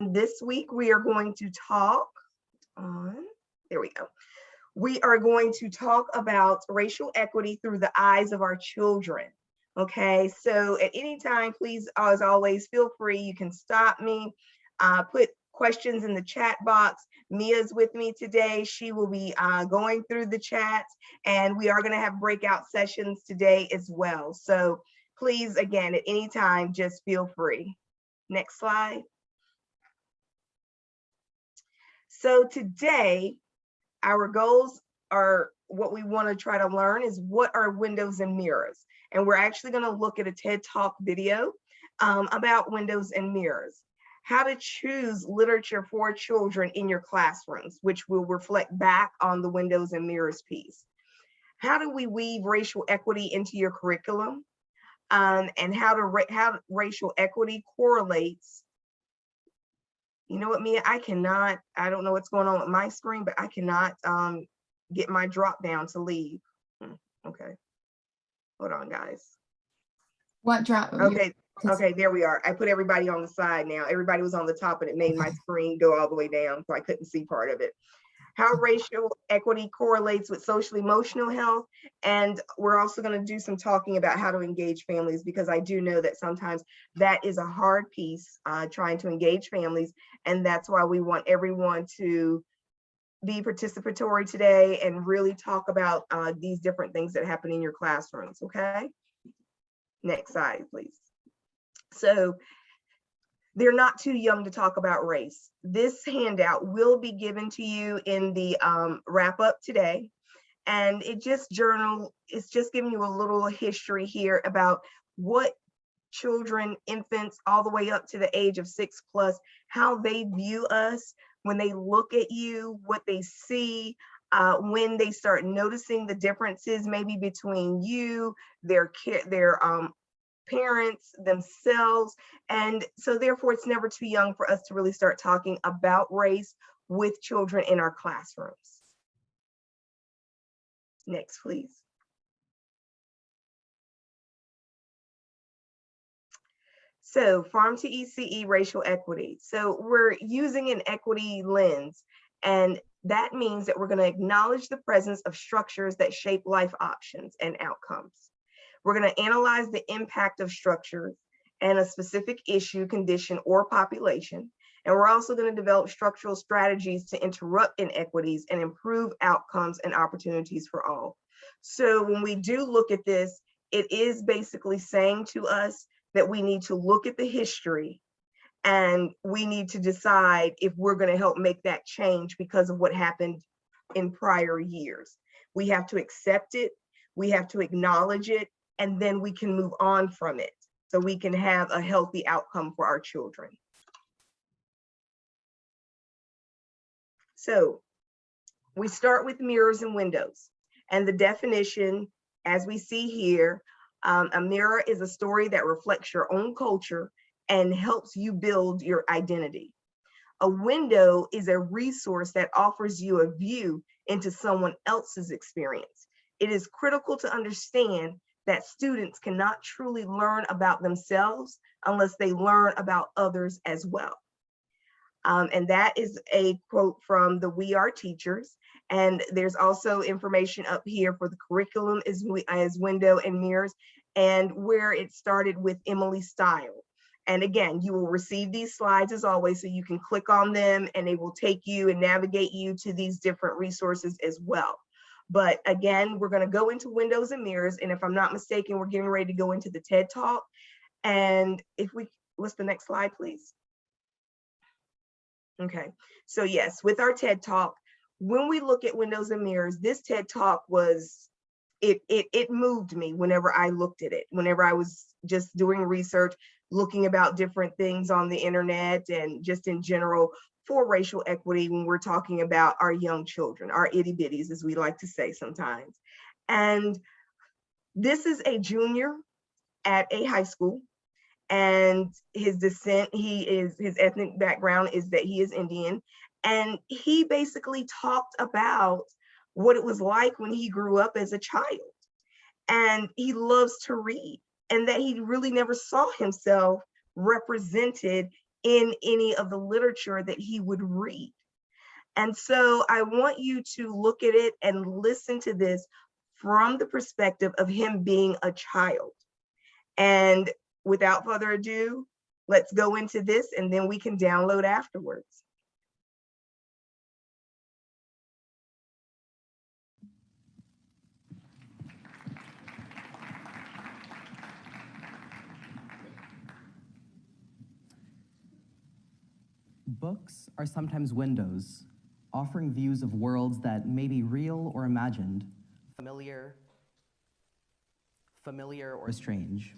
This week we are going to talk on, there we go. We are going to talk about racial equity through the eyes of our children. Okay, so at any time, please, as always, feel free. You can stop me, put questions in the chat box. Mia's with me today. She will be going through the chats, and we are going to have breakout sessions today as well. So please, again, at any time, just feel free. Next slide. So today, our goals are, what we want to try to learn is what are windows and mirrors. And we're actually going to look at a TED Talk video about windows and mirrors. How to choose literature for children in your classrooms, which will reflect back on the windows and mirrors piece. How do we weave racial equity into your curriculum? And how racial equity correlates. You know what, Mia, I don't know what's going on with my screen, but I cannot get my drop down to leave. Okay, hold on, guys. What drop? Okay, there we are. I put everybody on the side now. Everybody was on the top and it made my screen go all the way down, so I couldn't see part of it. How racial equity correlates with social emotional health. And we're also going to do some talking about how to engage families, because I do know that sometimes that is a hard piece, trying to engage families. And that's why we want everyone to be participatory today and really talk about these different things that happen in your classrooms, okay? Next slide, please. So, they're not too young to talk about race. This handout will be given to you in the wrap up today. And it's just giving you a little history here about what children, infants, all the way up to the age of 6+, how they view us when they look at you, what they see, when they start noticing the differences maybe between you, their parents, themselves. And so therefore it's never too young for us to really start talking about race with children in our classrooms. Next, please. So Farm to ECE racial equity. So we're using an equity lens, and that means that we're going to acknowledge the presence of structures that shape life options and outcomes. We're going to analyze the impact of structures and a specific issue, condition, or population. And we're also going to develop structural strategies to interrupt inequities and improve outcomes and opportunities for all. So when we do look at this, it is basically saying to us that we need to look at the history and we need to decide if we're going to help make that change because of what happened in prior years. We have to accept it, we have to acknowledge it, and then we can move on from it so we can have a healthy outcome for our children. So we start with mirrors and windows, and the definition, as we see here, a mirror is a story that reflects your own culture and helps you build your identity. A window is a resource that offers you a view into someone else's experience. It is critical to understand that students cannot truly learn about themselves unless they learn about others as well. And that is a quote from the We Are Teachers. And there's also information up here for the curriculum as window and mirrors, and where it started with Emily Style. And again, you will receive these slides as always, so you can click on them and they will take you and navigate you to these different resources as well. But again, we're going to go into windows and mirrors. And if I'm not mistaken, we're getting ready to go into the TED Talk. And what's the next slide, please? Okay, so yes, with our TED Talk, when we look at windows and mirrors, this TED Talk it moved me whenever I looked at it, whenever I was just doing research, looking about different things on the internet and just in general for racial equity when we're talking about our young children, our itty bitties, as we like to say sometimes. And this is a junior at a high school, and his descent, his ethnic background is that he is Indian. And he basically talked about what it was like when he grew up as a child. And he loves to read, and that he really never saw himself represented in any of the literature that he would read. And so I want you to look at it and listen to this from the perspective of him being a child. And without further ado, let's go into this and then we can download afterwards. Books are sometimes windows, offering views of worlds that may be real or imagined, familiar or strange.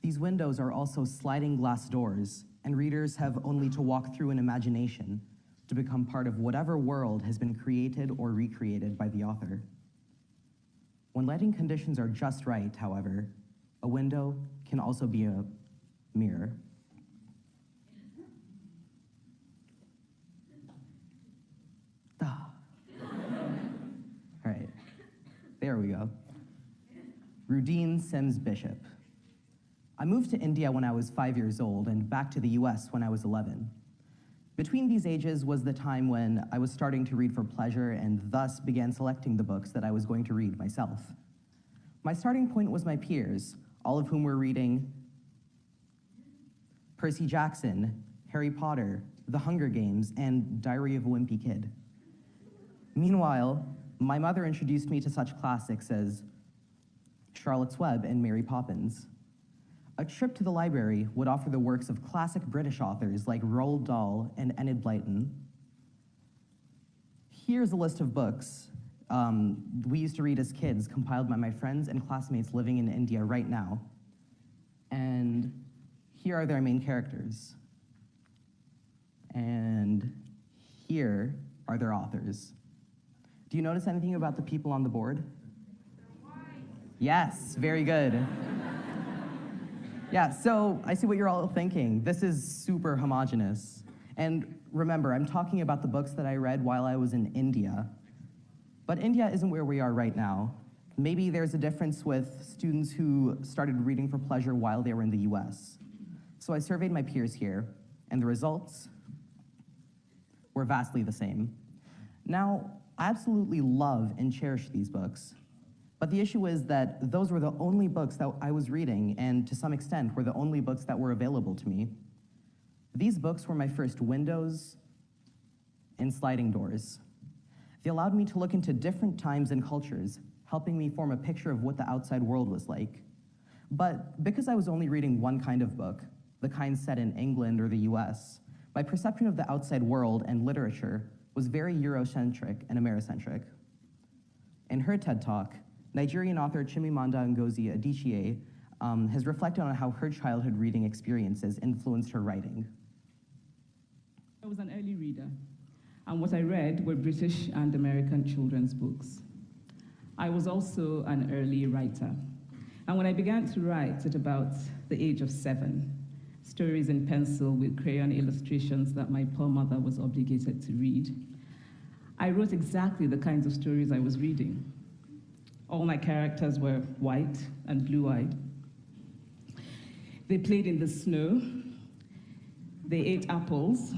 These windows are also sliding glass doors, and readers have only to walk through an imagination to become part of whatever world has been created or recreated by the author. When lighting conditions are just right, however, a window can also be a mirror. All right, there we go. Rudine Sims Bishop. I moved to India when I was 5 years old and back to the US when I was 11. Between these ages was the time when I was starting to read for pleasure and thus began selecting the books that I was going to read myself. My starting point was my peers, all of whom were reading Percy Jackson, Harry Potter, The Hunger Games, and Diary of a Wimpy Kid. Meanwhile, my mother introduced me to such classics as Charlotte's Web and Mary Poppins. A trip to the library would offer the works of classic British authors like Roald Dahl and Enid Blyton. Here's a list of books we used to read as kids, compiled by my friends and classmates living in India right now. And here are their main characters. And here are their authors. Do you notice anything about the people on the board? Yes, very good. Yeah, so I see what you're all thinking. This is super homogenous. And remember, I'm talking about the books that I read while I was in India. But India isn't where we are right now. Maybe there's a difference with students who started reading for pleasure while they were in the US. So I surveyed my peers here, and the results were vastly the same. Now, I absolutely love and cherish these books. But the issue is that those were the only books that I was reading, and to some extent were the only books that were available to me. These books were my first windows and sliding doors. They allowed me to look into different times and cultures, helping me form a picture of what the outside world was like. But because I was only reading one kind of book, the kind set in England or the US, my perception of the outside world and literature was very Eurocentric and Americentric. In her TED Talk, Nigerian author Chimamanda Ngozi Adichie has reflected on how her childhood reading experiences influenced her writing. I was an early reader, and what I read were British and American children's books. I was also an early writer, and when I began to write at about the age of 7, stories in pencil with crayon illustrations that my poor mother was obligated to read, I wrote exactly the kinds of stories I was reading. All my characters were white and blue-eyed. They played in the snow. They ate apples.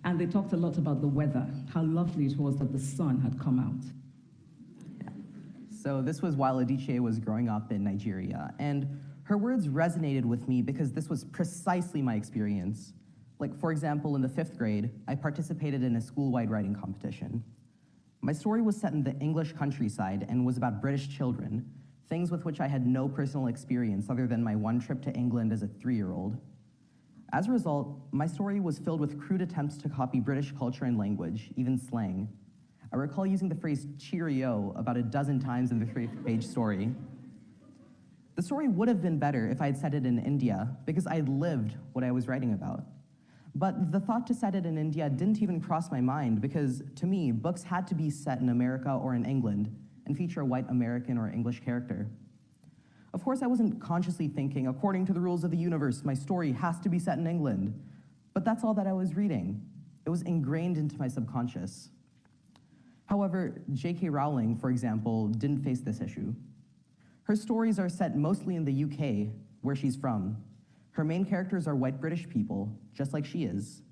And they talked a lot about the weather, how lovely it was that the sun had come out. Yeah. So this was while Adichie was growing up in Nigeria, and her words resonated with me because this was precisely my experience. Like, for example, in the 5th grade, I participated in a school-wide writing competition. My story was set in the English countryside and was about British children, things with which I had no personal experience other than my one trip to England as a 3-year-old. As a result, my story was filled with crude attempts to copy British culture and language, even slang. I recall using the phrase cheerio about a dozen times in the 3-page story. The story would have been better if I had set it in India, because I had lived what I was writing about. But the thought to set it in India didn't even cross my mind because, to me, books had to be set in America or in England and feature a white American or English character. Of course, I wasn't consciously thinking, according to the rules of the universe, my story has to be set in England. But that's all that I was reading. It was ingrained into my subconscious. However, J.K. Rowling, for example, didn't face this issue. Her stories are set mostly in the UK, where she's from. Her main characters are white British people, just like she is.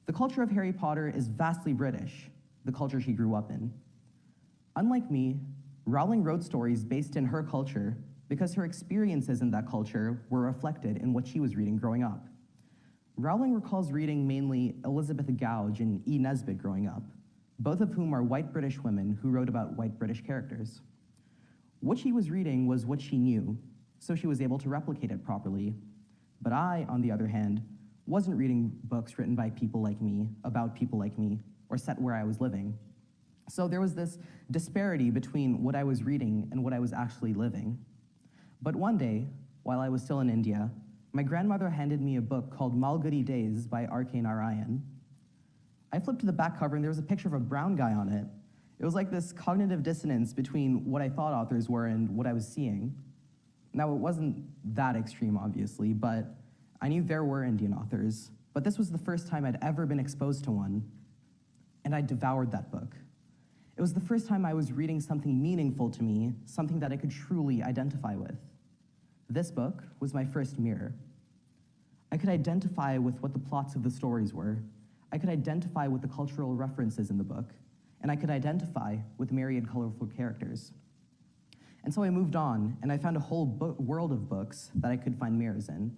The culture of Harry Potter is vastly British, the culture she grew up in. Unlike me, Rowling wrote stories based in her culture because her experiences in that culture were reflected in what she was reading growing up. Rowling recalls reading mainly Elizabeth Gouge and E. Nesbit growing up, both of whom are white British women who wrote about white British characters. What she was reading was what she knew, so she was able to replicate it properly. But I, on the other hand, wasn't reading books written by people like me, about people like me, or set where I was living. So there was this disparity between what I was reading and what I was actually living. But one day, while I was still in India, my grandmother handed me a book called Malgudi Days by R.K. Narayan. I flipped to the back cover and there was a picture of a brown guy on it. It was like this cognitive dissonance between what I thought authors were and what I was seeing. Now, it wasn't that extreme, obviously, but I knew there were Indian authors. But this was the first time I'd ever been exposed to one, and I devoured that book. It was the first time I was reading something meaningful to me, something that I could truly identify with. This book was my first mirror. I could identify with what the plots of the stories were. I could identify with the cultural references in the book, and I could identify with myriad colorful characters. And so I moved on, and I found a whole world of books that I could find mirrors in.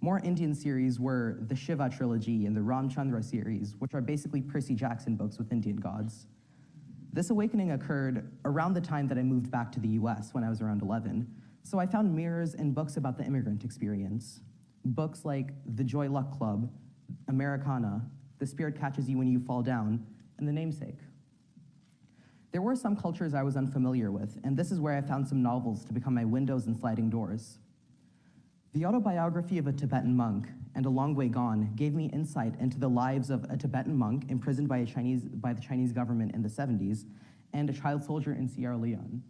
More Indian series were the Shiva trilogy and the Ramchandra series, which are basically Percy Jackson books with Indian gods. This awakening occurred around the time that I moved back to the US when I was around 11, so I found mirrors in books about the immigrant experience. Books like The Joy Luck Club, Americana, The Spirit Catches You When You Fall Down, and The Namesake. There were some cultures I was unfamiliar with, and this is where I found some novels to become my windows and sliding doors. The autobiography of a Tibetan monk and A Long Way Gone gave me insight into the lives of a Tibetan monk imprisoned by the Chinese government in the 70s and a child soldier in Sierra Leone.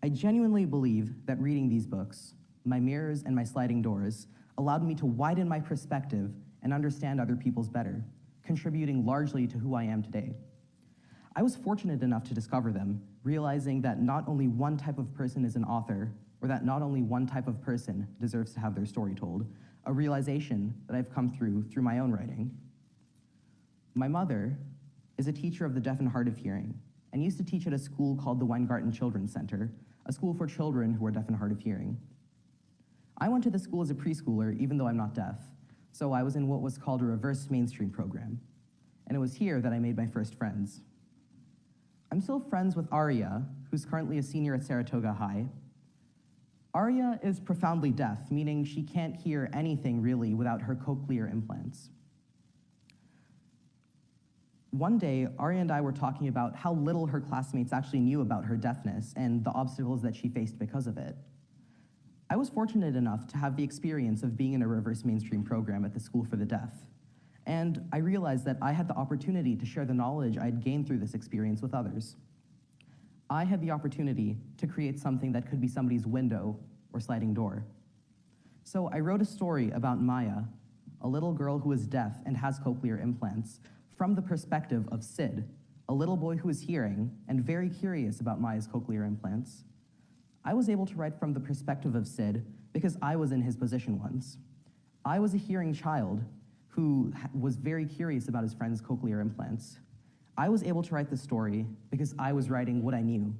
I genuinely believe that reading these books, my mirrors and my sliding doors, allowed me to widen my perspective and understand other people's better, contributing largely to who I am today. I was fortunate enough to discover them, realizing that not only one type of person is an author, or that not only one type of person deserves to have their story told, a realization that I've come through my own writing. My mother is a teacher of the deaf and hard of hearing, and used to teach at a school called the Weingarten Children's Center, a school for children who are deaf and hard of hearing. I went to the school as a preschooler, even though I'm not deaf, so I was in what was called a reverse mainstream program, and it was here that I made my first friends. I'm still friends with Arya, who's currently a senior at Saratoga High. Arya is profoundly deaf, meaning she can't hear anything really without her cochlear implants. One day, Arya and I were talking about how little her classmates actually knew about her deafness and the obstacles that she faced because of it. I was fortunate enough to have the experience of being in a reverse mainstream program at the School for the Deaf, and I realized that I had the opportunity to share the knowledge I'd gained through this experience with others. I had the opportunity to create something that could be somebody's window or sliding door. So I wrote a story about Maya, a little girl who is deaf and has cochlear implants, from the perspective of Sid, a little boy who is hearing and very curious about Maya's cochlear implants. I was able to write from the perspective of Sid because I was in his position once. I was a hearing child who was very curious about his friend's cochlear implants. I was able to write the story because I was writing what I knew.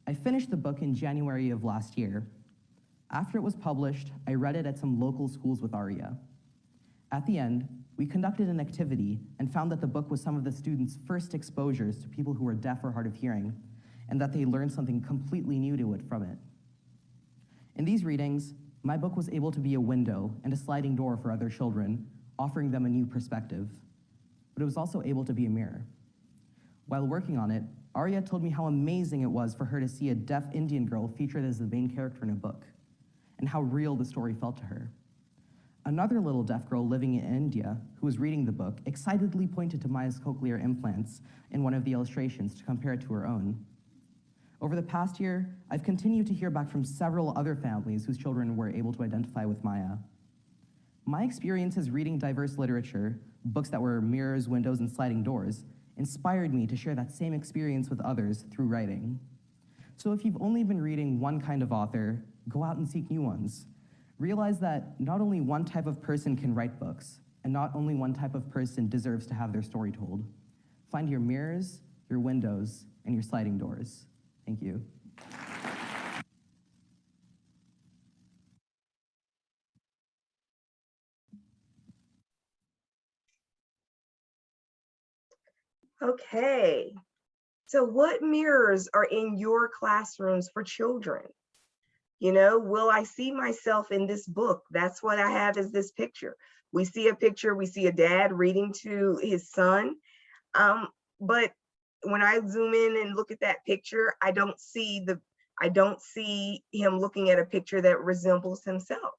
I finished the book in January of last year. After it was published, I read it at some local schools with Arya. At the end, we conducted an activity and found that the book was some of the students' first exposures to people who were deaf or hard of hearing, and that they learned something completely new to it from it. In these readings, my book was able to be a window and a sliding door for other children, offering them a new perspective. But it was also able to be a mirror. While working on it, Arya told me how amazing it was for her to see a deaf Indian girl featured as the main character in a book, and how real the story felt to her. Another little deaf girl living in India, who was reading the book, excitedly pointed to Maya's cochlear implants in one of the illustrations to compare it to her own. Over the past year, I've continued to hear back from several other families whose children were able to identify with Maya. My experiences reading diverse literature, books that were mirrors, windows, and sliding doors, inspired me to share that same experience with others through writing. So if you've only been reading one kind of author, go out and seek new ones. Realize that not only one type of person can write books, and not only one type of person deserves to have their story told. Find your mirrors, your windows, and your sliding doors. Thank you. Okay. So what mirrors are in your classrooms for children? You know, will I see myself in this book? That's what I have is this picture. We see a picture, we see a dad reading to his son. But when I zoom in and look at that picture, I don't see him looking at a picture that resembles himself.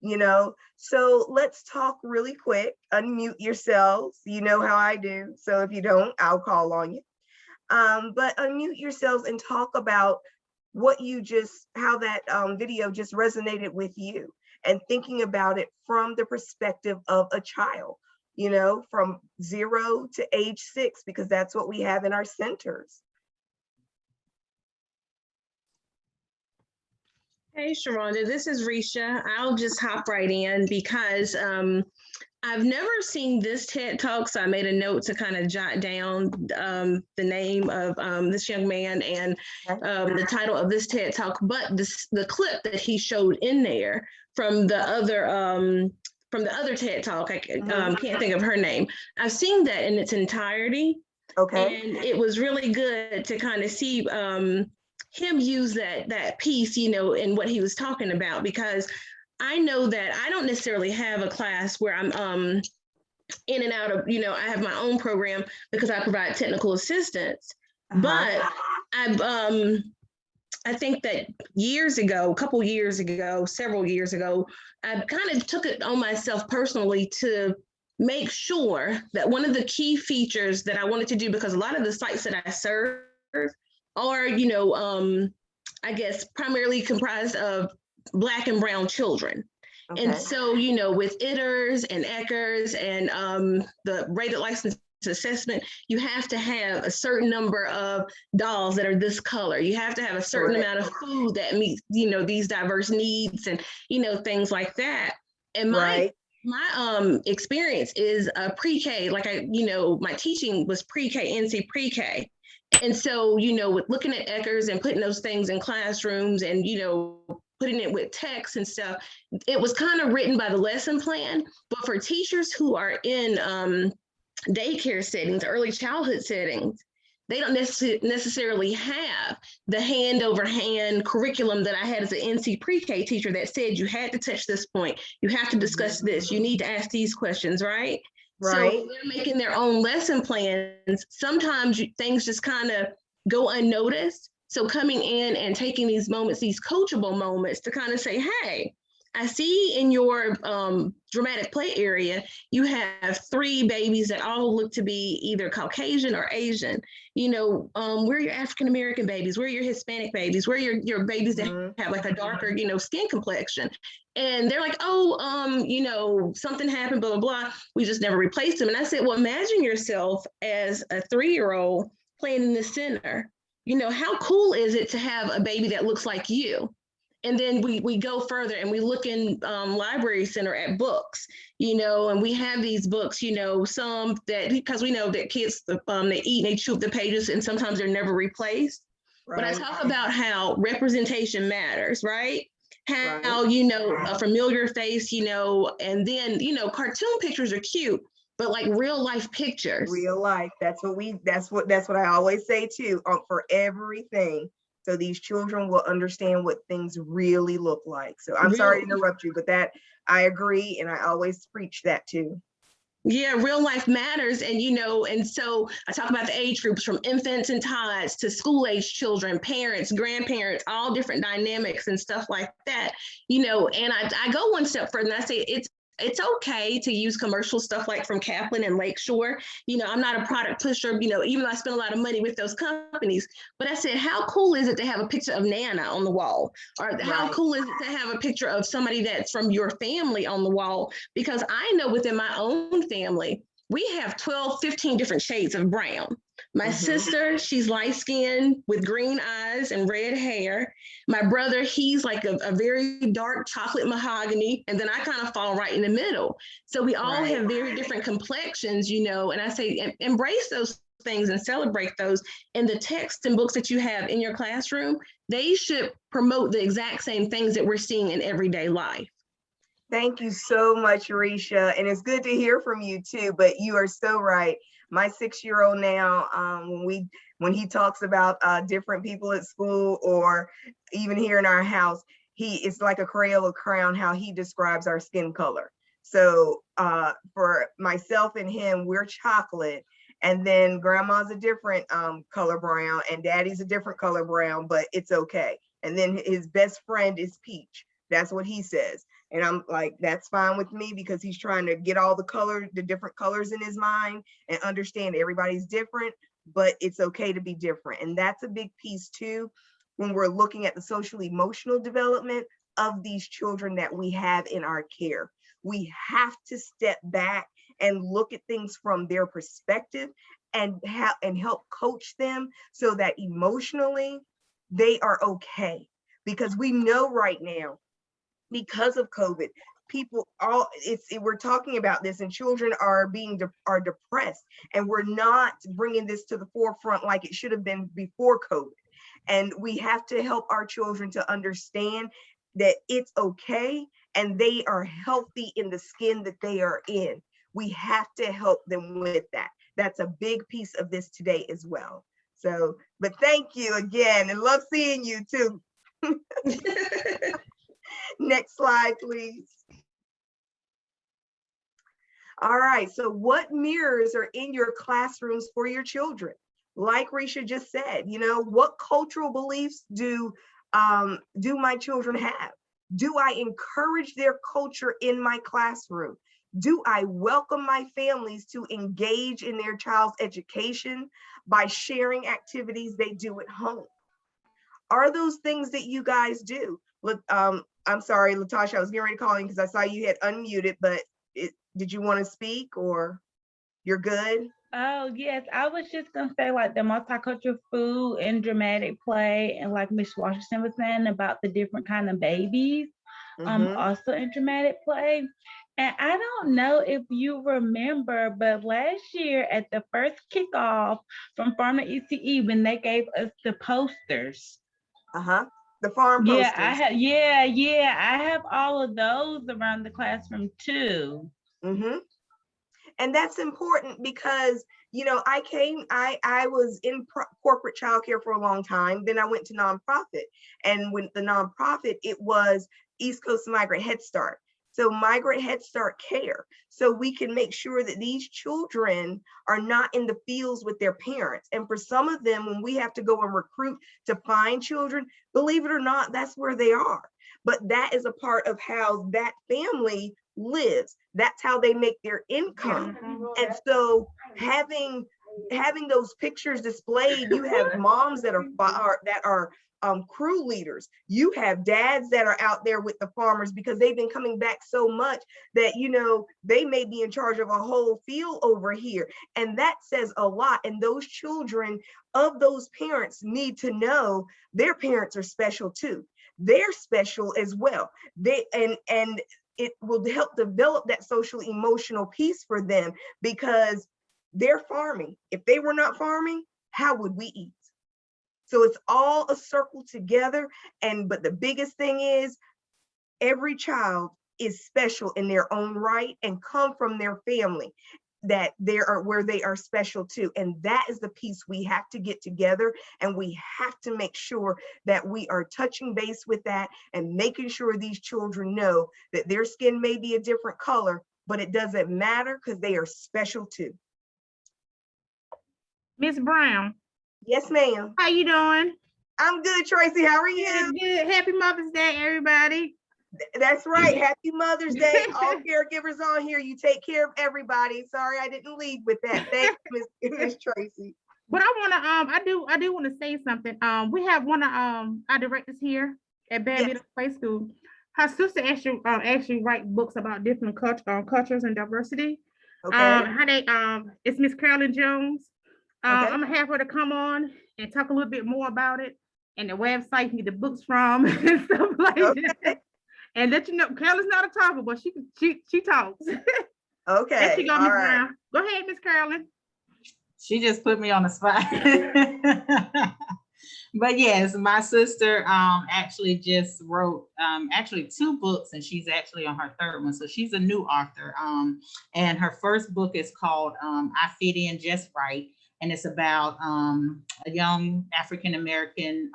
You know, so let's talk really quick. Unmute yourselves. You know how I do. So if you don't, I'll call on you. But unmute yourselves and talk about how that video just resonated with you, and thinking about it from the perspective of a child, you know, from 0 to age 6, because that's what we have in our centers. Hey, Shironda, this is Risha. I'll just hop right in because I've never seen this TED Talk, so I made a note to kind of jot down the name of this young man and the title of this TED Talk, but the clip that he showed in there from the other TED Talk, I can't think of her name. I've seen that in its entirety. Okay. And it was really good to kind of see him use that piece, you know, in what he was talking about, because I know that I don't necessarily have a class where I'm in and out of, you know, I have my own program because I provide technical assistance. But I think that several years ago, I kind of took it on myself personally to make sure that one of the key features that I wanted to do, because a lot of the sites that I serve are, you know, I guess primarily comprised of Black and brown children. Okay. And so, you know, with ITERs and ECHRs and the rated license assessment, you have to have a certain number of dolls that are this color. You have to have a certain amount of food that meets, you know, these diverse needs and, you know, things like that. And my experience is pre-K, like my teaching was pre-K, NC pre-K. And so, you know, with looking at ECHRs and putting those things in classrooms and, you know, putting it with text and stuff, it was kind of written by the lesson plan. But for teachers who are in daycare settings, early childhood settings, they don't necessarily have the hand over hand curriculum that I had as an NC pre-K teacher that said you had to touch this point, you have to discuss this, you need to ask these questions, right? Right. So they're making their own lesson plans. Sometimes things just kind of go unnoticed. So coming in and taking these moments, these coachable moments to kind of say, hey, I see in your dramatic play area, you have 3 babies that all look to be either Caucasian or Asian. You know, where are your African-American babies? Where are your Hispanic babies? Where are your babies that have like a darker, you know, skin complexion? And they're like, oh, you know, something happened, blah, blah, blah. We just never replaced them. And I said, well, imagine yourself as a 3-year-old playing in the center. You know, how cool is it to have a baby that looks like you? And then we go further and we look in Library Center at books, you know, and we have these books, you know, some that, because we know that kids, they eat and they chew up the pages and sometimes they're never replaced. Right. But I talk about how representation matters, right? How, you know, a familiar face, you know, and then, you know, cartoon pictures are cute, but like real life pictures. Real life, that's what I always say too, for everything. So these children will understand what things really look like. So I'm sorry to interrupt you, but that I agree. And I always preach that too. Yeah, real life matters. And, you know, and so I talk about the age groups from infants and tots to school age children, parents, grandparents, all different dynamics and stuff like that, you know, and I go one step further and I say it's okay to use commercial stuff like from Kaplan and Lakeshore. You know, I'm not a product pusher, you know, even though I spend a lot of money with those companies, but I said, how cool is it to have a picture of Nana on the wall? Or how cool is it to have a picture of somebody that's from your family on the wall? Because I know within my own family, we have 12, 15 different shades of brown. My sister, she's light skinned with green eyes and red hair. My brother, he's like a very dark chocolate mahogany. And then I kind of fall right in the middle. So we all have very different complexions, you know, and I say embrace those things and celebrate those. And the texts and books that you have in your classroom, they should promote the exact same things that we're seeing in everyday life. Thank you so much, Risha. And it's good to hear from you too, but you are so right. My 6-year-old now, when he talks about different people at school or even here in our house, it's like a Crayola crown how he describes our skin color. So for myself and him, we're chocolate, and then grandma's a different color brown and daddy's a different color brown, but it's okay. And then his best friend is peach. That's what he says. And I'm like, that's fine with me, because he's trying to get all the different colors in his mind and understand everybody's different, but it's okay to be different. And that's a big piece too, when we're looking at the social emotional development of these children that we have in our care. We have to step back and look at things from their perspective and help coach them so that emotionally they are okay. Because we know right now, because of COVID, we're talking about this, and children are depressed, and we're not bringing this to the forefront like it should have been before COVID. And we have to help our children to understand that it's okay and they are healthy in the skin that they are in. We have to help them with that. That's a big piece of this today as well. So, but thank you again, and love seeing you too. Next slide, please. All right, so what mirrors are in your classrooms for your children? Like Risha just said, you know, what cultural beliefs do my children have? Do I encourage their culture in my classroom? Do I welcome my families to engage in their child's education by sharing activities they do at home? Are those things that you guys do? I'm sorry, Latasha, I was getting ready to call in because I saw you had unmuted, but did you want to speak, or you're good? Oh, yes. I was just going to say, like, the multicultural food and dramatic play, and like Miss Washington was saying about the different kind of babies, also in dramatic play. And I don't know if you remember, but last year at the first kickoff from Farm to ECE, when they gave us the posters. The farm posters. Yeah, I have all of those around the classroom too. And that's important because, you know, I was in corporate childcare for a long time. Then I went to nonprofit, and with the nonprofit, it was East Coast Migrant Head Start. So Migrant Head Start care. So we can make sure that these children are not in the fields with their parents. And for some of them, when we have to go and recruit to find children, believe it or not, that's where they are. But that is a part of how that family lives. That's how they make their income. And so having those pictures displayed, you have moms that are crew leaders. You have dads that are out there with the farmers because they've been coming back so much that, you know, they may be in charge of a whole field over here. And that says a lot. And those children of those parents need to know their parents are special too. They're special as well. And it will help develop that social emotional piece for them, because they're farming. If they were not farming, how would we eat? So it's all a circle together. But the biggest thing is, every child is special in their own right and come from their family that where they are special too. And that is the piece we have to get together, and we have to make sure that we are touching base with that and making sure these children know that their skin may be a different color, but it doesn't matter because they are special too. Miss Brown. Yes, ma'am. How you doing? I'm good, Tracy. How are you? Good. Happy Mother's Day, everybody. That's right. Happy Mother's Day. All caregivers on here, you take care of everybody. Sorry, I didn't lead with that. Thanks, Miss Tracy. But I want to I do want to say something. We have one of our directors here at Bad Middle Play School. Her sister actually write books about different cultures and diversity. Okay. It's Miss Carolyn Jones. Okay. I'm gonna have her to come on and talk a little bit more about it and the website you can get the books from and stuff like that. Okay. And let you know, Carolyn's not a talker, but she talks. There Okay. she go, All Miss right. Brown. Go ahead, Miss Carolyn. She just put me on the spot. But yes, my sister actually just wrote actually 2 books, and she's actually on her 3rd one. So she's a new author. And her first book is called I Fit In Just Right. And it's about a young African American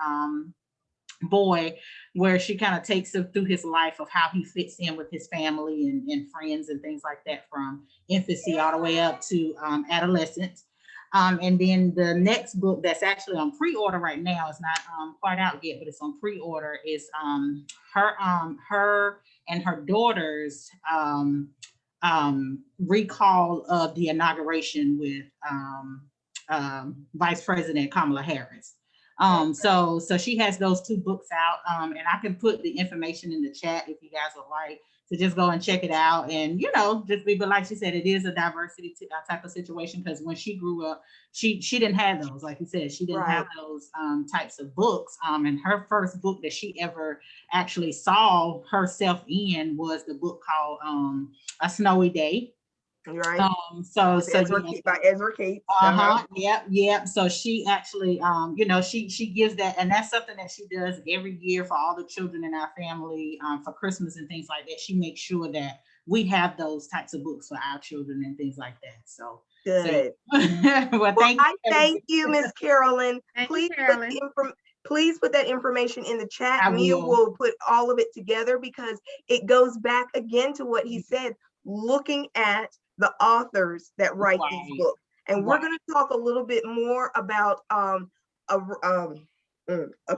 boy, where she kind of takes him through his life of how he fits in with his family and friends and things like that, from infancy all the way up to adolescence. And then the next book that's actually on pre-order right now, is not quite out yet, but it's on pre-order, is her and her daughter's recall of the inauguration with Vice President Kamala Harris. So she has those 2 books out, and I can put the information in the chat if you guys would like to just go and check it out. And, just be, but like she said, it is a diversity type of situation, because when she grew up, she didn't have those, like you said, she didn't have those types of books. And her first book that she ever actually saw herself in was the book called A Snowy Day. Right. So by Ezra Cates. Yep. So she actually, she gives that, and that's something that she does every year for all the children in our family, for Christmas and things like that. She makes sure that we have those types of books for our children and things like that. So good. Well, thank you, Miss Carolyn. Please, Carolyn. Please put that information in the chat. I Mia will. will put all of it together, because it goes back again to what he said, looking at the authors that write these books. And we're going to talk a little bit more about a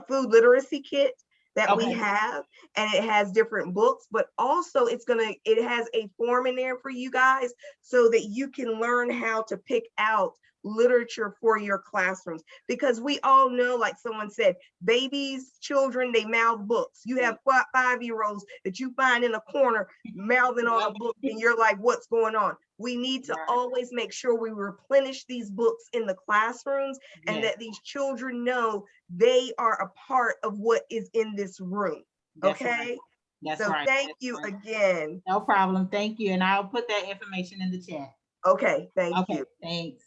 food literacy kit that we have, and it has different books, but also it has a form in there for you guys so that you can learn how to pick out literature for your classrooms, because we all know, like someone said, babies, children, they mouth books. You have 5-year-olds that you find in a corner mouthing on a book, and you're like, what's going on? We need to always make sure we replenish these books in the classrooms, and that these children know they are a part of what is in this room. Okay. That's so right. Thank you again. No problem. Thank you. And I'll put that information in the chat. Okay. Thank you. Thanks.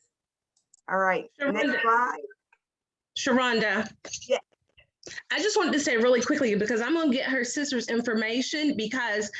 All right. Next slide. Shironda. Yeah. I just wanted to say really quickly, because I'm going to get her sister's information, because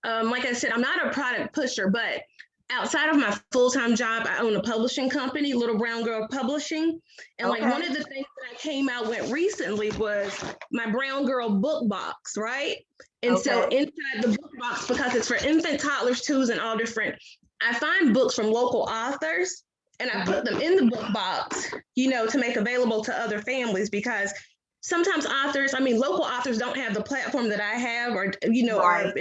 like I said, I'm not a product pusher, but outside of my full-time job, I own a publishing company, Little Brown Girl Publishing. And like one of the things that I came out with recently was my Brown Girl book box, right? And so inside the book box, because it's for infant, toddlers, twos, and all different, I find books from local authors, and I put them in the book box, to make available to other families, because sometimes local authors don't have the platform that I have, or, or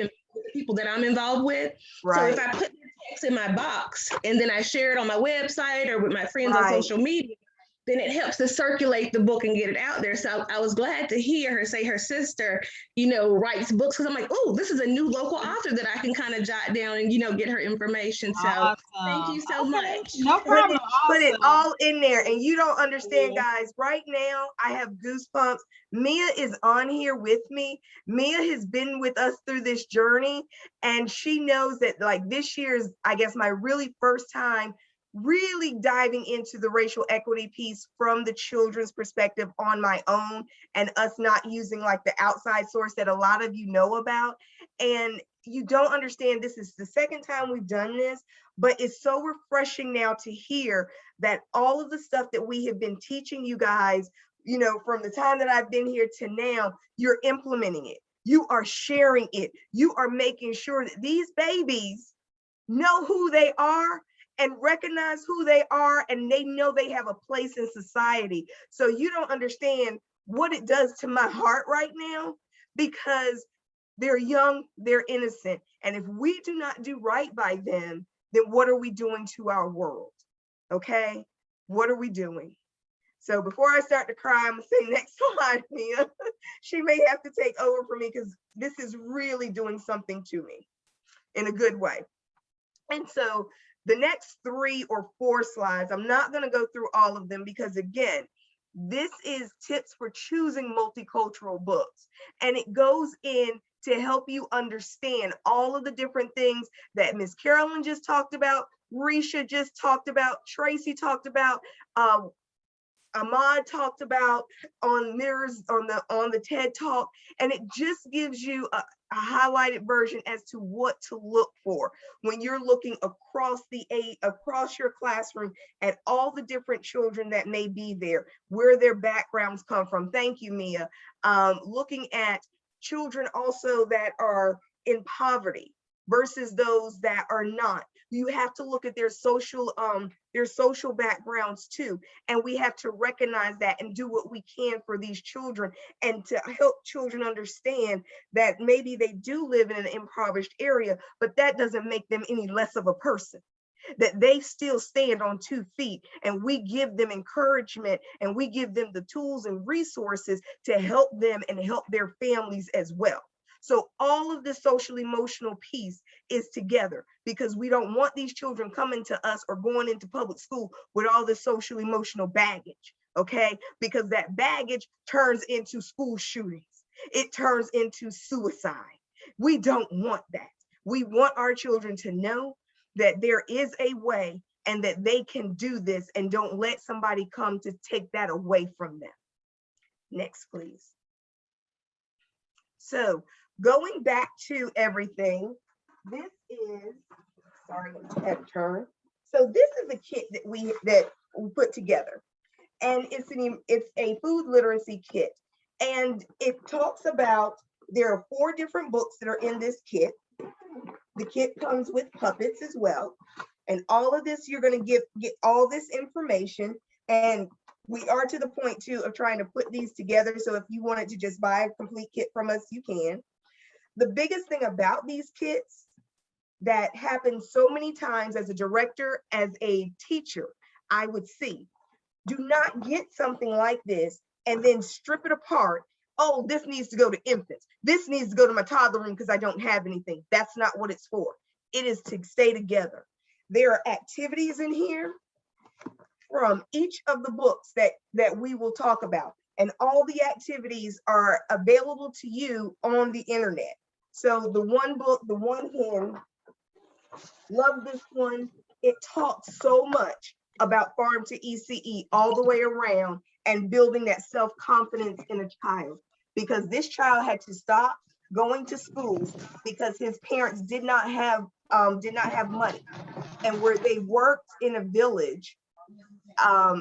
people that I'm involved with. So if I put the text in my box and then I share it on my website or with my friends on social media, then it helps to circulate the book and get it out there. So I was glad to hear her say her sister, writes books, because I'm like, oh, this is a new local author that I can kind of jot down and, get her information. So thank you so much. No problem. Put it all in there. And you don't understand, guys. Right now, I have goosebumps. Mia is on here with me. Mia has been with us through this journey, and she knows that, like, this year is, I guess, my really first time really diving into the racial equity piece from the children's perspective on my own, and us not using like the outside source that a lot of you know about. And you don't understand, this is the second time we've done this, but it's so refreshing now to hear that all of the stuff that we have been teaching you guys, from the time that I've been here to now, you're implementing it. You are sharing it. You are making sure that these babies know who they are and recognize who they are, and they know they have a place in society. So you don't understand what it does to my heart right now, because they're young, they're innocent. And if we do not do right by them, then what are we doing to our world? Okay, what are we doing? So before I start to cry, I'm gonna say next slide, Mia. She may have to take over for me, because this is really doing something to me in a good way. And so The next 3 or 4 slides, I'm not going to go through all of them because again, this is tips for choosing multicultural books. And it goes in to help you understand all of the different things that Miss Carolyn just talked about, Risha just talked about, Tracy talked about, Ahmad talked about on mirrors on the TED Talk, and it just gives you a highlighted version as to what to look for when you're looking across your classroom at all the different children that may be there, where their backgrounds come from. Thank you, Mia. Looking at children also that are in poverty versus those that are not. You have to look at their social backgrounds too. And we have to recognize that and do what we can for these children and to help children understand that maybe they do live in an impoverished area, but that doesn't make them any less of a person, that they still stand on 2 feet, and we give them encouragement and we give them the tools and resources to help them and help their families as well. So all of the social emotional piece is together because we don't want these children coming to us or going into public school with all this social emotional baggage, okay? Because that baggage turns into school shootings. It turns into suicide. We don't want that. We want our children to know that there is a way and that they can do this, and don't let somebody come to take that away from them. Next, please. So going back to everything, this is, sorry, I had to turn. So this is a kit that we put together, and it's a food literacy kit, and it talks about, there are 4 different books that are in this kit. The kit comes with puppets as well, and all of this, you're going to get all this information, and we are to the point too of trying to put these together. So if you wanted to just buy a complete kit from us, you can. The biggest thing about these kits that happens so many times as a director, as a teacher, I would see, do not get something like this and then strip it apart. Oh, this needs to go to infants. This needs to go to my toddler room because I don't have anything. That's not what it's for. It is to stay together. There are activities in here from each of the books that we will talk about. And all the activities are available to you on the internet. So the one book, the one hen, love this one. It talks so much about farm to ECE all the way around and building that self-confidence in a child, because this child had to stop going to school because his parents did not have money. And where they worked in a village,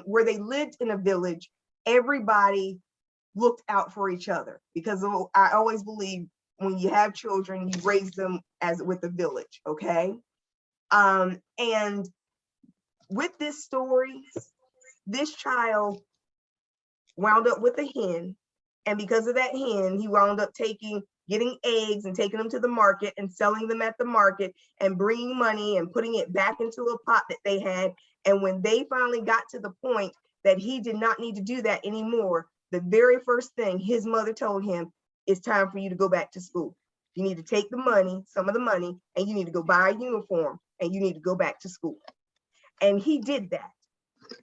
where they lived in a village, everybody looked out for each other, because I always believe when you have children, you raise them as with a village, okay? And with this story, this child wound up with a hen, and because of that hen, he wound up getting eggs and taking them to the market and selling them at the market and bringing money and putting it back into a pot that they had. And when they finally got to the point that he did not need to do that anymore, the very first thing his mother told him, it's time for you to go back to school. You need to take the money, some of the money, and you need to go buy a uniform and you need to go back to school. And he did that.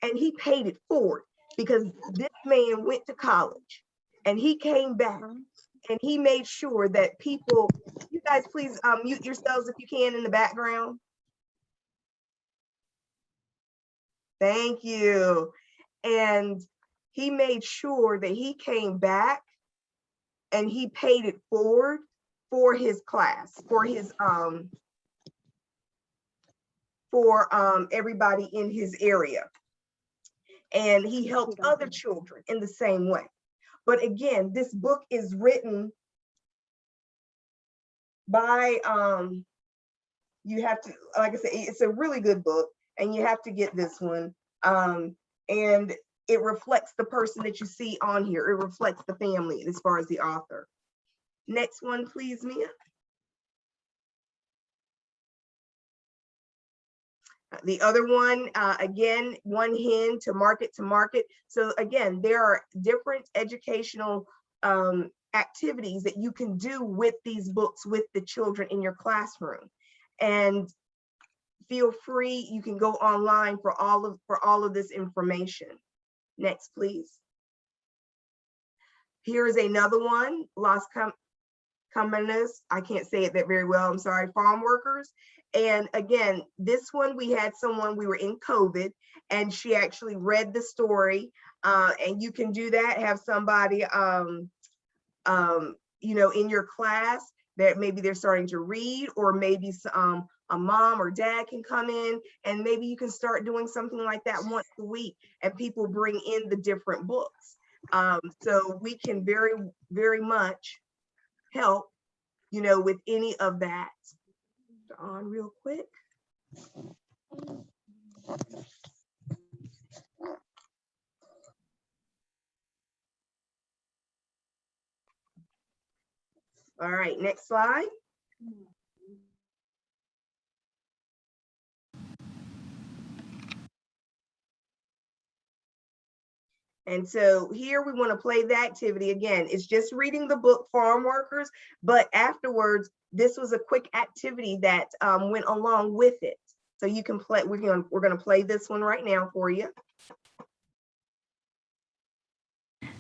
And he paid it forward because this man went to college and he came back and he made sure that people, you guys please mute yourselves if you can in the background. Thank you. And he made sure that he came back and he paid it forward for his class, for his everybody in his area. And he helped other children in the same way. But again, this book is written by, you have to, like I said, it's a really good book and you have to get this one. And it reflects the person that you see on here. It reflects the family as far as the author. Next one, please, Mia. The other one, again, one hen to market to market. So again, there are different educational activities that you can do with these books with the children in your classroom. And feel free, you can go online for all of this information. Next, please. Here is another one, Las Comunas. I can't say it that very well, I'm sorry, farm workers. And again, this one, we had someone, we were in COVID, and she actually read the story. And you can do that, have somebody, you know, in your class that maybe they're starting to read, or maybe a mom or dad can come in, and maybe you can start doing something like that once a week, and people bring in the different books. So we can very, very much help, you know, with any of that. On real quick. All right, next slide. And so here we want to play the activity again. It's just reading the book Farm Workers, but afterwards, this was a quick activity that went along with it. So you can play, we're going to play this one right now for you.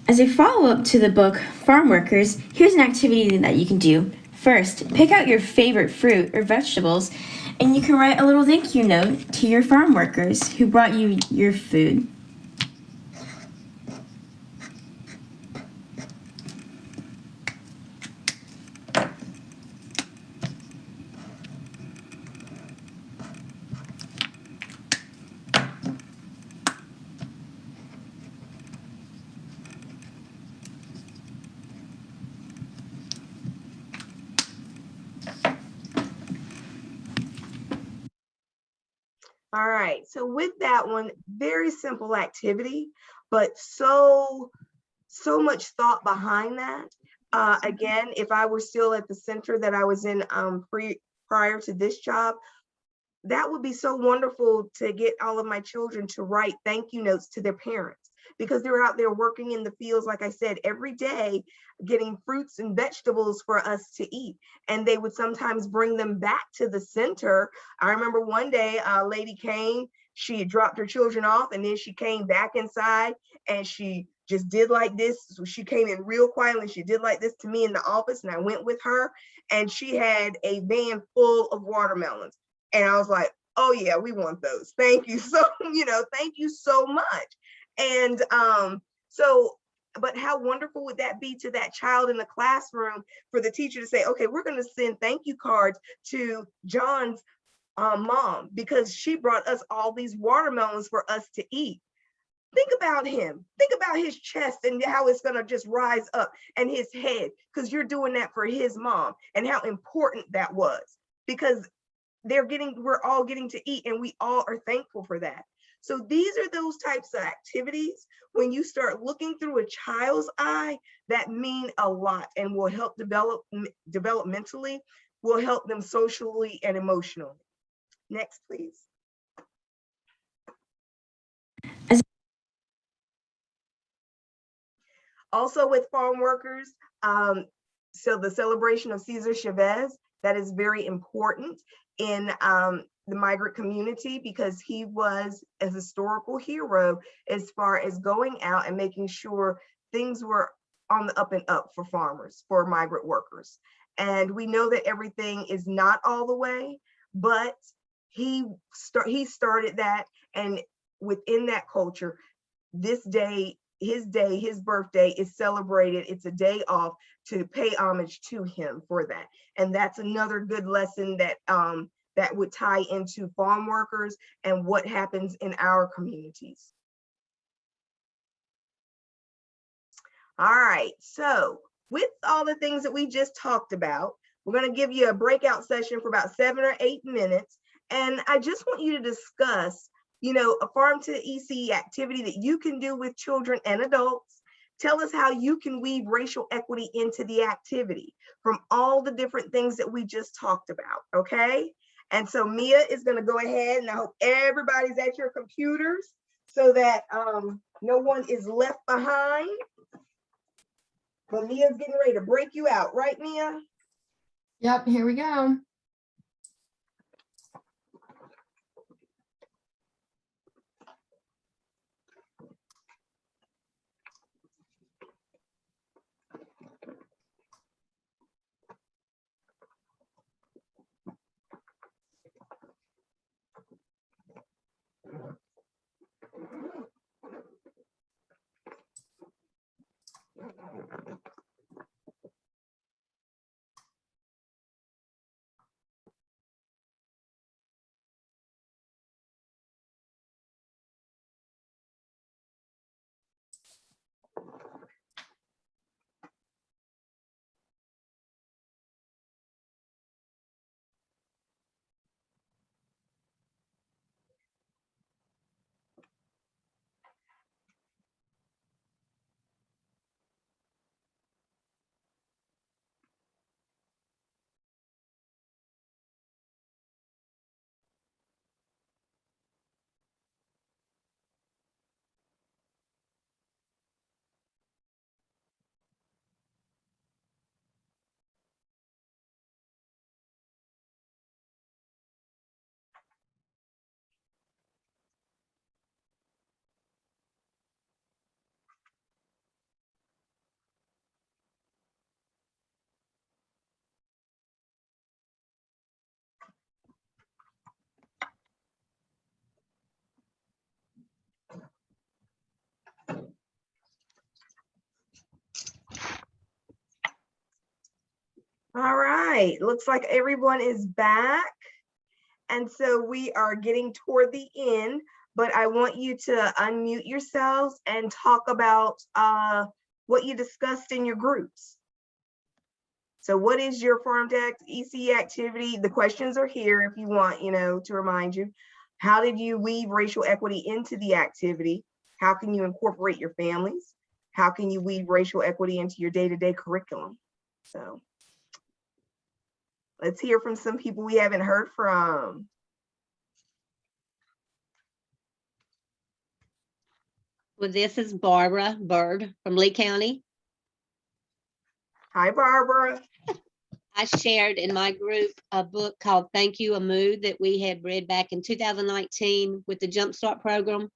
As a follow-up to the book Farm Workers, here's an activity that you can do. First, pick out your favorite fruit or vegetables, and you can write a little thank you note to your farm workers who brought you your food. All right, so with that one, very simple activity, but so much thought behind that. Again, if I were still at the center that I was in prior to this job, that would be so wonderful to get all of my children to write thank you notes to their parents, because they're out there working in the fields, like I said, every day, getting fruits and vegetables for us to eat. And they would sometimes bring them back to the center. I remember one day a lady came, she had dropped her children off, and then she came back inside and she just did like this. So she came in real quietly. She did like this to me in the office, and I went with her, and she had a van full of watermelons. And I was like, oh yeah, we want those. Thank you. So, you know, thank you so much. And but how wonderful would that be to that child in the classroom for the teacher to say, okay, we're going to send thank you cards to John's mom, because she brought us all these watermelons for us to eat. Think about him. Think about his chest and how it's going to just rise up, and his head, because you're doing that for his mom, and how important that was, because we're all getting to eat, and we all are thankful for that. So these are those types of activities, when you start looking through a child's eye, that mean a lot and will help developmentally, will help them socially and emotionally. Next, please. Also with farm workers, so the celebration of Cesar Chavez, that is very important in the migrant community, because he was a historical hero as far as going out and making sure things were on the up and up for farmers, for migrant workers. And we know that everything is not all the way, but he started that, and within that culture, this day, his birthday is celebrated. It's a day off to pay homage to him for that. And that's another good lesson that that would tie into farm workers and what happens in our communities. All right, so with all the things that we just talked about, we're going to give you a breakout session for about 7 or 8 minutes. And I just want you to discuss, you know, a farm to EC activity that you can do with children and adults. Tell us how you can weave racial equity into the activity from all the different things that we just talked about, okay? And so Mia is gonna go ahead, and I hope everybody's at your computers so that no one is left behind. But Mia's getting ready to break you out, right, Mia? Yep, here we go. All right, looks like everyone is back. And so we are getting toward the end, but I want you to unmute yourselves and talk about what you discussed in your groups. So what is your Farm to EC activity? The questions are here if you want, to remind you. How did you weave racial equity into the activity? How can you incorporate your families? How can you weave racial equity into your day-to-day curriculum? So let's hear from some people we haven't heard from. Well, this is Barbara Bird from Lee County. Hi, Barbara. I shared in my group a book called Thank You, a Mood that we had read back in 2019 with the Jumpstart program.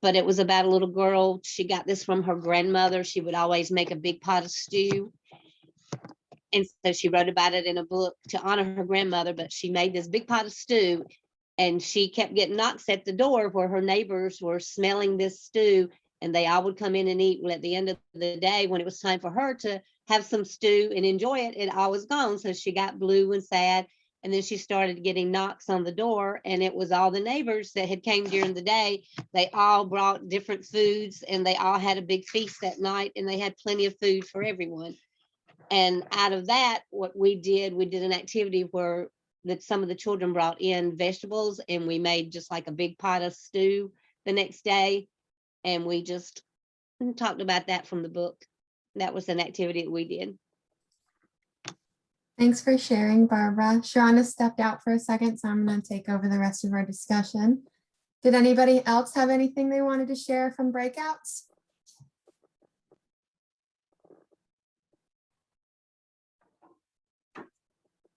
But it was about a little girl. She got this from her grandmother. She would always make a big pot of stew. And so she wrote about it in a book to honor her grandmother, but she made this big pot of stew and she kept getting knocks at the door where her neighbors were smelling this stew and they all would come in and eat. Well, at the end of the day, when it was time for her to have some stew and enjoy it, it all was gone. So she got blue and sad. And then she started getting knocks on the door and it was all the neighbors that had came during the day. They all brought different foods and they all had a big feast that night and they had plenty of food for everyone. And out of that, what we did an activity where some of the children brought in vegetables and we made just like a big pot of stew the next day. And we just talked about that from the book. That was an activity that we did. Thanks for sharing, Barbara. Shironda stepped out for a second, so I'm going to take over the rest of our discussion. Did anybody else have anything they wanted to share from breakouts?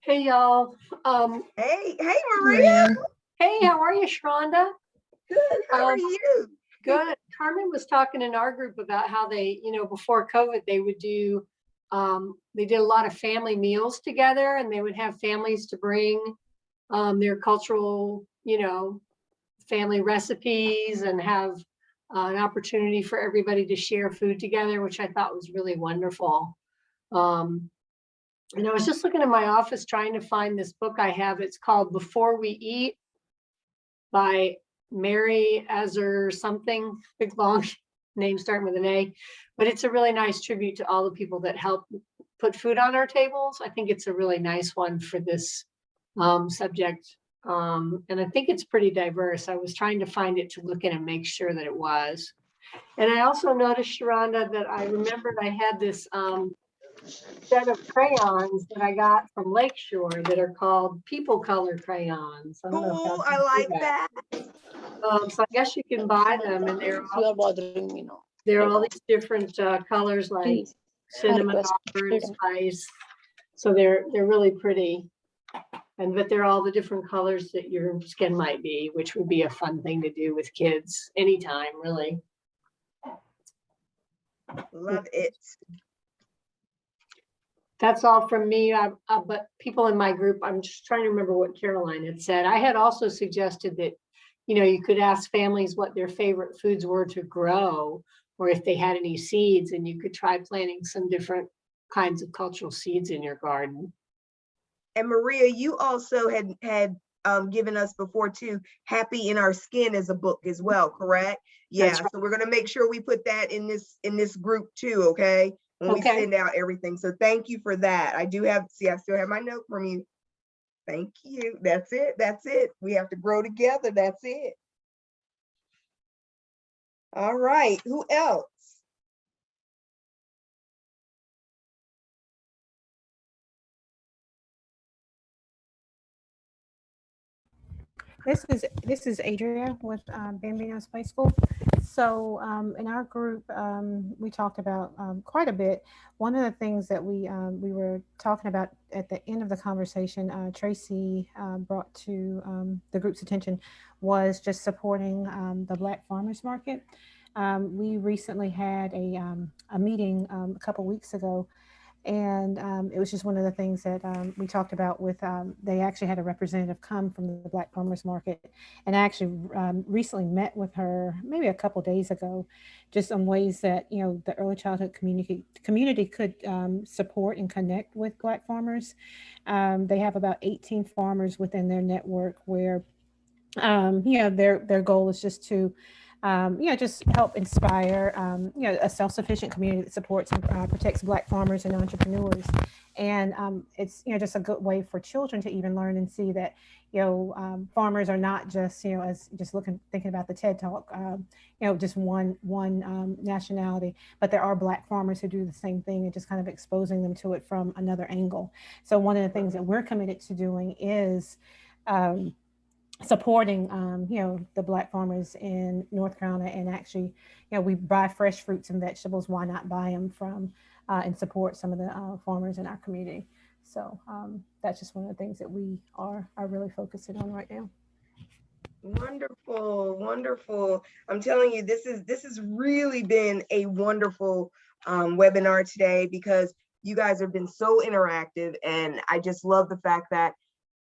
Hey, y'all. Hey, Maria. Hey, how are you, Shironda? Good, how are you? Good. Carmen was talking in our group about how they, before COVID, they would do, they did a lot of family meals together and they would have families to bring their cultural, family recipes and have an opportunity for everybody to share food together, which I thought was really wonderful. And I was just looking in my office trying to find this book I have. It's called Before We Eat by Mary Azar something, big long name starting with an A, but it's a really nice tribute to all the people that help put food on our tables. I think it's a really nice one for this subject. And I think it's pretty diverse. I was trying to find it to look in and make sure that it was. And I also noticed, Shironda, that I remembered I had this set of crayons that I got from Lakeshore that are called people color crayons. Cool, I like that. So I guess you can buy them and they're all bothering me now. They're all these different colors like cinnamon, orange, spice. So they're really pretty. But they're all the different colors that your skin might be, which would be a fun thing to do with kids anytime, really. Love it. That's all from me, but people in my group, I'm just trying to remember what Caroline had said. I had also suggested that you know, you could ask families what their favorite foods were to grow, or if they had any seeds, and you could try planting some different kinds of cultural seeds in your garden. And Maria, you also had given us before too, Happy in Our Skin as a book as well, correct? Yeah, That's right. so we're gonna make sure we put that in this group too, okay? When we Okay. send out everything. So thank you for that. I do have, see, I still have my note from you. Thank you. That's it. That's it. We have to grow together. That's it. All right. Who else? This is Adria with Bambinos Play School. So in our group, we talked about quite a bit. One of the things that we were talking about at the end of the conversation, Tracy brought to the group's attention, was just supporting the Black Farmers Market. We recently had a meeting a couple weeks ago, and it was just one of the things that we talked about with, they actually had a representative come from the Black Farmers Market. And I actually recently met with her maybe a couple days ago, just on ways that, you know, the early childhood community could support and connect with Black farmers. They have about 18 farmers within their network where, you know, their goal is just to, you know, just help inspire, you know, a self-sufficient community that supports and protects Black farmers and entrepreneurs. And it's, you know, just a good way for children to even learn and see that, you know, farmers are not just, you know, as just thinking about the TED Talk, you know, just one nationality, but there are Black farmers who do the same thing, and just kind of exposing them to it from another angle. So one of the things that we're committed to doing is supporting, you know, the Black farmers in North Carolina, and actually, you know, we buy fresh fruits and vegetables. Why not buy them from and support some of the farmers in our community? So that's just one of the things that we are really focusing on right now. Wonderful, wonderful. I'm telling you, this has really been a wonderful webinar today, because you guys have been so interactive, and I just love the fact that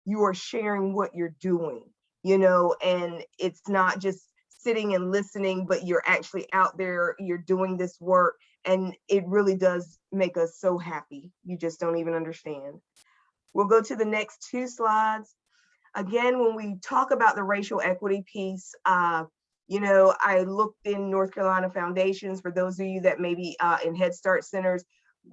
you are sharing what you're doing, you know, and it's not just sitting and listening, but you're actually out there, you're doing this work, and it really does make us so happy. You just don't even understand. We'll go to the next 2 slides. Again, when we talk about the racial equity piece, you know, I looked in North Carolina foundations, for those of you that may be in Head Start centers,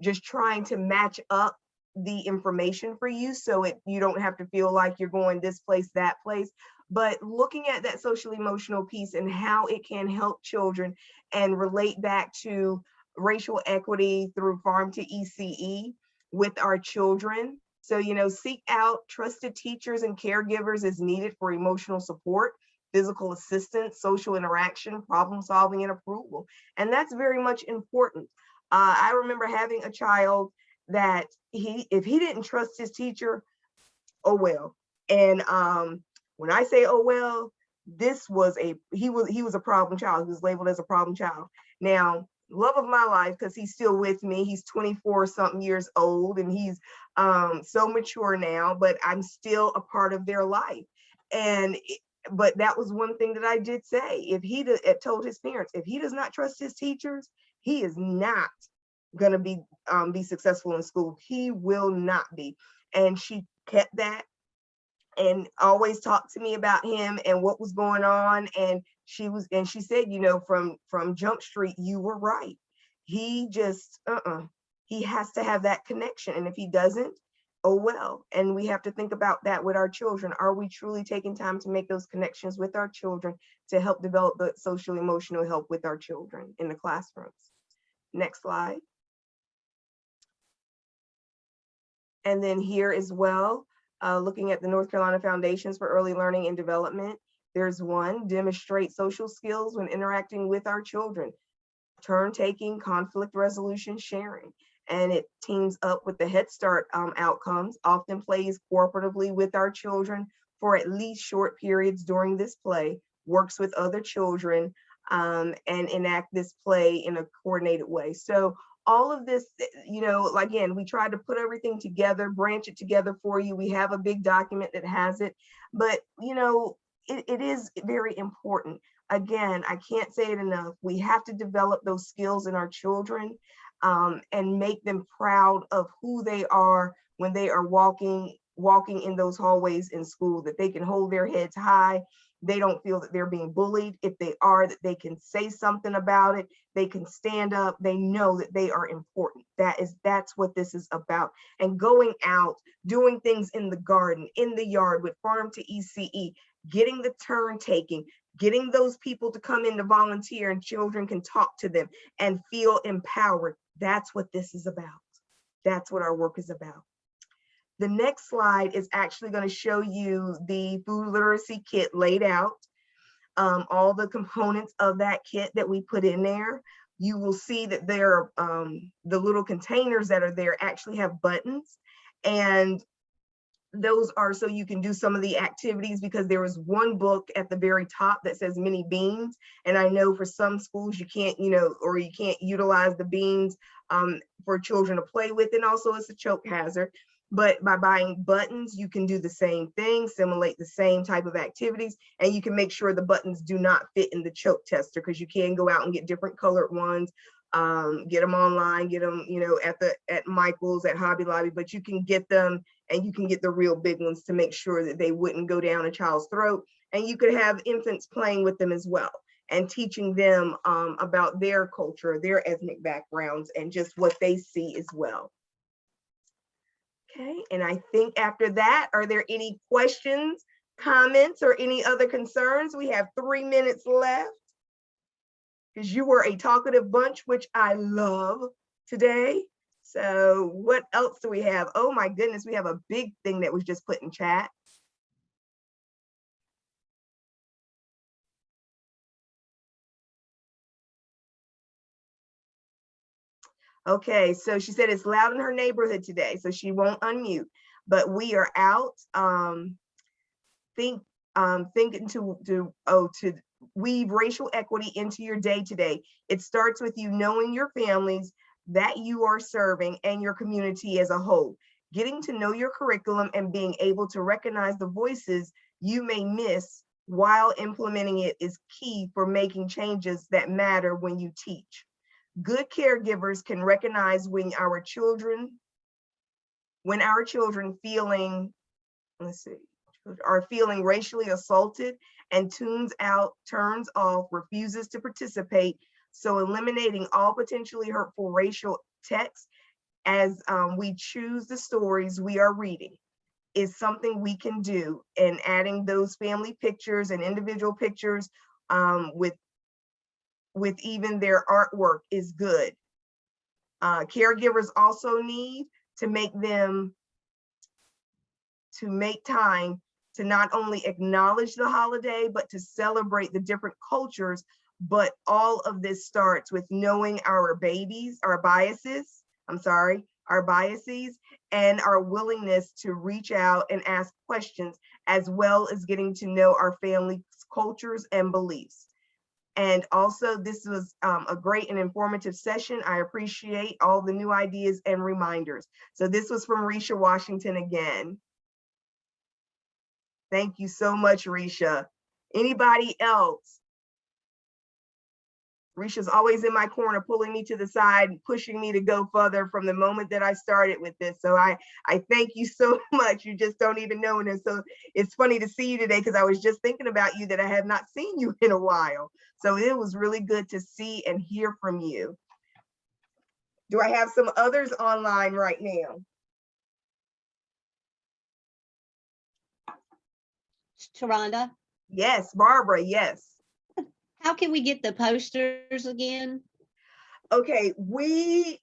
just trying to match up the information for you, so you don't have to feel like you're going this place, that place. But looking at that social emotional piece and how it can help children and relate back to racial equity through Farm to ECE with our children. So, you know, seek out trusted teachers and caregivers as needed for emotional support, physical assistance, social interaction, problem solving, and approval. And that's very much important. I remember having a child that if he didn't trust his teacher, oh well. And when I say oh well, he was a problem child. He was labeled as a problem child. Now, love of my life, because he's still with me. He's 24 something years old, and he's so mature now, but I'm still a part of their life. But that was one thing that I did say. If he told his parents, if he does not trust his teachers, he is not going to be successful in school. He will not be. And she kept that and always talked to me about him and what was going on. And she said, you know, from Jump Street, you were right. He just, he has to have that connection. And if he doesn't, oh well. And we have to think about that with our children. Are we truly taking time to make those connections with our children to help develop the social emotional help with our children in the classrooms? Next slide. And then here as well, looking at the North Carolina Foundations for Early Learning and Development, there's one, demonstrate social skills when interacting with our children, turn taking, conflict resolution, sharing. And it teams up with the Head Start outcomes, often plays cooperatively with our children for at least short periods during this play, works with other children, and enact this play in a coordinated way. So all of this, you know, again, we tried to put everything together, branch it together for you. We have a big document that has it, but you know, it is very important. Again, I can't say it enough. We have to develop those skills in our children, and make them proud of who they are when they are walking in those hallways in school, that they can hold their heads high. They don't feel that they're being bullied. If they are, that they can say something about it. They can stand up. They know that they are important. That's what this is about. And going out, doing things in the garden, in the yard with Farm to ECE, getting the turn taking, getting those people to come in to volunteer and children can talk to them and feel empowered. That's what this is about. That's what our work is about. The next slide is actually going to show you the food literacy kit laid out, all the components of that kit that we put in there. You will see that there are the little containers that are there actually have buttons, and those are so you can do some of the activities, because there is one book at the very top that says mini beans. And I know for some schools you can't, or you can't utilize the beans for children to play with. And also it's a choke hazard. But by buying buttons, you can do the same thing, simulate the same type of activities, and you can make sure the buttons do not fit in the choke tester, because you can go out and get different colored ones, get them online, get them, at Michael's, at Hobby Lobby, but you can get them, and you can get the real big ones to make sure that they wouldn't go down a child's throat. And you could have infants playing with them as well, and teaching them about their culture, their ethnic backgrounds, and just what they see as well. Okay, and I think after that, are there any questions, comments, or any other concerns? We have 3 minutes left, because you were a talkative bunch, which I love today. So what else do we have? Oh my goodness, we have a big thing that was just put in chat. Okay, so she said it's loud in her neighborhood today, so she won't unmute, but we are out. Thinking to weave racial equity into your day today. It starts with you knowing your families that you are serving and your community as a whole. Getting to know your curriculum and being able to recognize the voices you may miss while implementing it is key for making changes that matter when you teach. Good caregivers can recognize when our children are feeling racially assaulted and turns off, refuses to participate. So eliminating all potentially hurtful racial text as we choose the stories we are reading is something we can do, and adding those family pictures and individual pictures with even their artwork is good. Caregivers also need to make time to not only acknowledge the holiday, but to celebrate the different cultures. But all of this starts with knowing our biases, and our willingness to reach out and ask questions, as well as getting to know our family's cultures and beliefs. And also, this was a great and informative session. I appreciate all the new ideas and reminders. So this was from Risha Washington again. Thank you so much, Risha. Anybody else? Risha's always in my corner, pulling me to the side and pushing me to go further from the moment that I started with this. So I thank you so much. You just don't even know. And so it's funny to see you today, because I was just thinking about you, that I have not seen you in a while. So it was really good to see and hear from you. Do I have some others online right now? Shironda? Yes, Barbara, yes. How can we get the posters again? Okay, Mia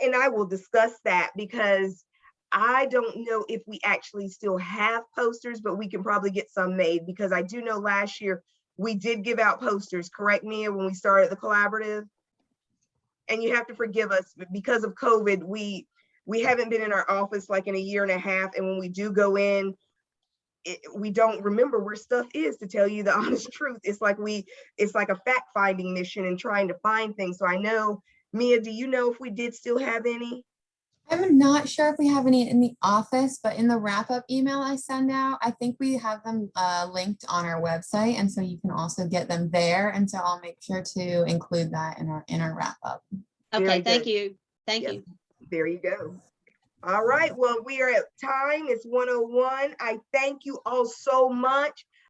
and I will discuss that, because I don't know if we actually still have posters, but we can probably get some made, because I do know last year we did give out posters, correct, Mia, when we started the collaborative? And you have to forgive us, but because of COVID, we haven't been in our office like in a year and a half, and when we do go in, we don't remember where stuff is, to tell you the honest truth. It's like a fact-finding mission and trying to find things. So I know, Mia, do you know if we did still have any? I'm not sure if we have any in the office, but in the wrap-up email I send out, I think we have them linked on our website, and so you can also get them there. And so I'll make sure to include that in our wrap-up. Okay, Very thank good. you. Thank Yes. you. There you go. All right, well, we are at time. It's 1:01. I thank you all so much